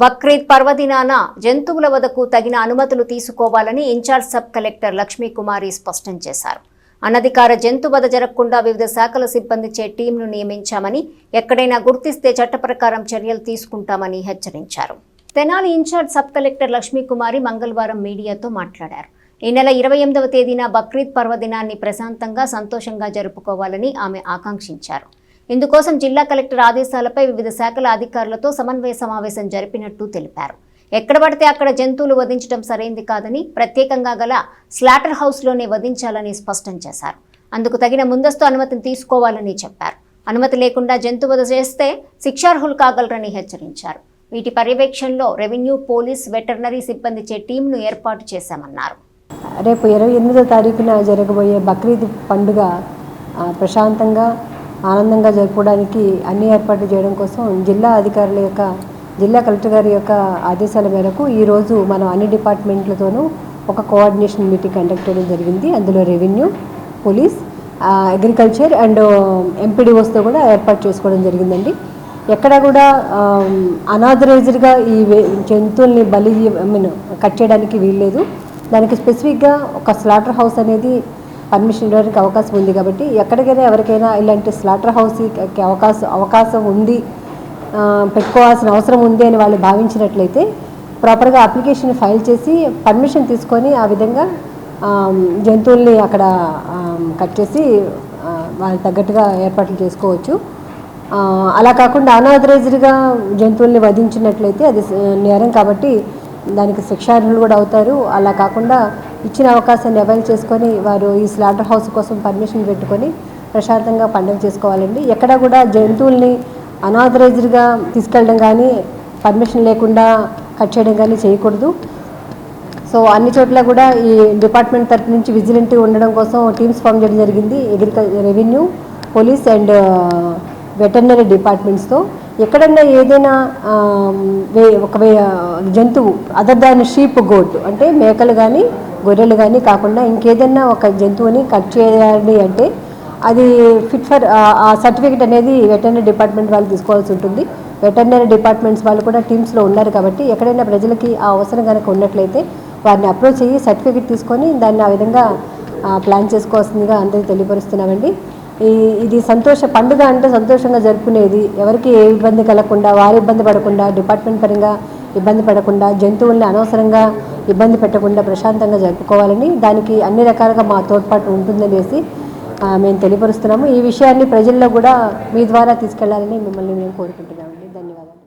బక్రీద్ పర్వదినాన జంతువుల వదకు తగిన అనుమతులు తీసుకోవాలని ఇన్ఛార్జ్ సబ్ కలెక్టర్ లక్ష్మీకుమారి స్పష్టం చేశారు. అనధికార జంతు వధ జరగకుండా వివిధ శాఖల సిబ్బందిచే టీంను నియమించామని, ఎక్కడైనా గుర్తిస్తే చట్ట ప్రకారం చర్యలు తీసుకుంటామని హెచ్చరించారు. Tenali incharge sub collector Lakshmikumari మంగళవారం మీడియాతో మాట్లాడారు. ఈ నెల 28వ తేదీన బక్రీద్ పర్వదినాన్ని ప్రశాంతంగా సంతోషంగా జరుపుకోవాలని ఆమె ఆకాంక్షించారు. ఇందుకోసం జిల్లా కలెక్టర్ ఆదేశాలపై వివిధ శాఖల అధికారులతో సమన్వయ సమావేశం జరిపినట్టు తెలిపారు. ఎక్కడ పడితే అక్కడ జంతువులు వధించడం సరైంది కాదని, ప్రత్యేకంగా గల స్లాటర్ హౌస్లోనే వధించాలని స్పష్టం చేశారు. అందుకు తగిన ముందస్తు అనుమతిని తీసుకోవాలని చెప్పారు. అనుమతి లేకుండా జంతు వధ చేస్తే శిక్షార్హులు కాగలరని హెచ్చరించారు. వీటి పర్యవేక్షణలో రెవెన్యూ, పోలీస్, వెటర్నరీ సిబ్బందిచే టీంను ఏర్పాటు చేశామన్నారు. రేపు 28వ తారీఖున జరగబోయే బక్రీద్ పండుగ ప్రశాంతంగా ఆనందంగా జరుపుకోవడానికి అన్ని ఏర్పాట్లు చేయడం కోసం జిల్లా కలెక్టర్ గారి యొక్క ఆదేశాల మేరకు ఈరోజు మనం అన్ని డిపార్ట్మెంట్లతోనూ ఒక కోఆర్డినేషన్ మీటింగ్ కండక్ట్ చేయడం జరిగింది. అందులో రెవెన్యూ, పోలీస్, అగ్రికల్చర్ అండ్ ఎంపీడీఓస్తో కూడా ఏర్పాటు చేసుకోవడం జరిగిందండి. ఎక్కడ కూడా అనాథరైజ్డ్గా ఈ జంతువుల్ని కట్ చేయడానికి వీల్లేదు. దానికి స్పెసిఫిక్గా ఒక స్లాటర్ హౌస్ అనేది పర్మిషన్ ఇవ్వడానికి అవకాశం ఉంది. కాబట్టి ఎక్కడికైనా ఎవరికైనా ఇలాంటి స్లాటర్ హౌస్కి అవకాశం ఉంది, పెట్టుకోవాల్సిన అవసరం ఉంది అని వాళ్ళు భావించినట్లయితే ప్రాపర్గా అప్లికేషన్ ఫైల్ చేసి పర్మిషన్ తీసుకొని ఆ విధంగా జంతువుల్ని అక్కడ కట్ చేసి వాళ్ళకి తగ్గట్టుగా ఏర్పాట్లు చేసుకోవచ్చు. అలా కాకుండా అనాథరైజ్డ్గా జంతువుల్ని వధించినట్లయితే అది నేరం కాబట్టి దానికి శిక్షార్హులు కూడా అవుతారు. అలా కాకుండా ఇచ్చిన అవకాశాన్ని అవైల్ చేసుకొని వారు ఈ స్లాటర్ హౌస్ కోసం పర్మిషన్ పెట్టుకొని ప్రశాంతంగా పండుగ చేసుకోవాలండి. ఎక్కడ కూడా జంతువుల్ని అనాథరైజ్డ్గా తీసుకెళ్ళడం కానీ, పర్మిషన్ లేకుండా కట్ చేయడం కానీ చేయకూడదు. సో అన్ని చోట్ల కూడా ఈ డిపార్ట్మెంట్ తరఫు నుంచి విజిలెంట్ ఉండడం కోసం టీమ్స్ ఫామ్ చేయడం జరిగింది. రెవెన్యూ, పోలీస్ అండ్ వెటర్నరీ డిపార్ట్మెంట్స్తో. ఎక్కడన్నా ఏదైనా ఒక జంతువు అదర్ దాన్ షీప్, గోట్ అంటే మేకలు కానీ గొర్రెలు కానీ కాకుండా ఇంకేదన్నా ఒక జంతువుని కట్ చేయాలి అంటే అది ఫిట్ ఫర్ ఆ సర్టిఫికేట్ అనేది వెటర్నరీ డిపార్ట్మెంట్ వాళ్ళు తీసుకోవాల్సి ఉంటుంది. వెటర్నరీ డిపార్ట్మెంట్స్ వాళ్ళు కూడా టీమ్స్లో ఉన్నారు కాబట్టి ఎక్కడైనా ప్రజలకి ఆ అవసరం కనుక ఉన్నట్లయితే వారిని అప్రోచ్ అయ్యి సర్టిఫికేట్ తీసుకొని దాన్ని ఆ విధంగా ప్లాన్ చేసుకోవాల్సిందిగా అందరికీ తెలియపరుస్తున్నామండి. ఇది పండుగ అంటే సంతోషంగా జరుపుకునేది. ఎవరికి ఏ ఇబ్బంది కలగకుండా, వారు ఇబ్బంది పడకుండా, డిపార్ట్మెంట్ పరంగా ఇబ్బంది పడకుండా, జంతువుల్ని అనవసరంగా ఇబ్బంది పెట్టకుండా ప్రశాంతంగా జరుపుకోవాలని, దానికి అన్ని రకాలుగా మా తోడ్పాటు ఉంటుందనేసి మేము తెలియపరుస్తున్నాము. ఈ విషయాన్ని ప్రజల్లో కూడా మీ ద్వారా తీసుకెళ్లాలని మిమ్మల్ని మేము కోరుకుంటున్నామండి. ధన్యవాదాలు.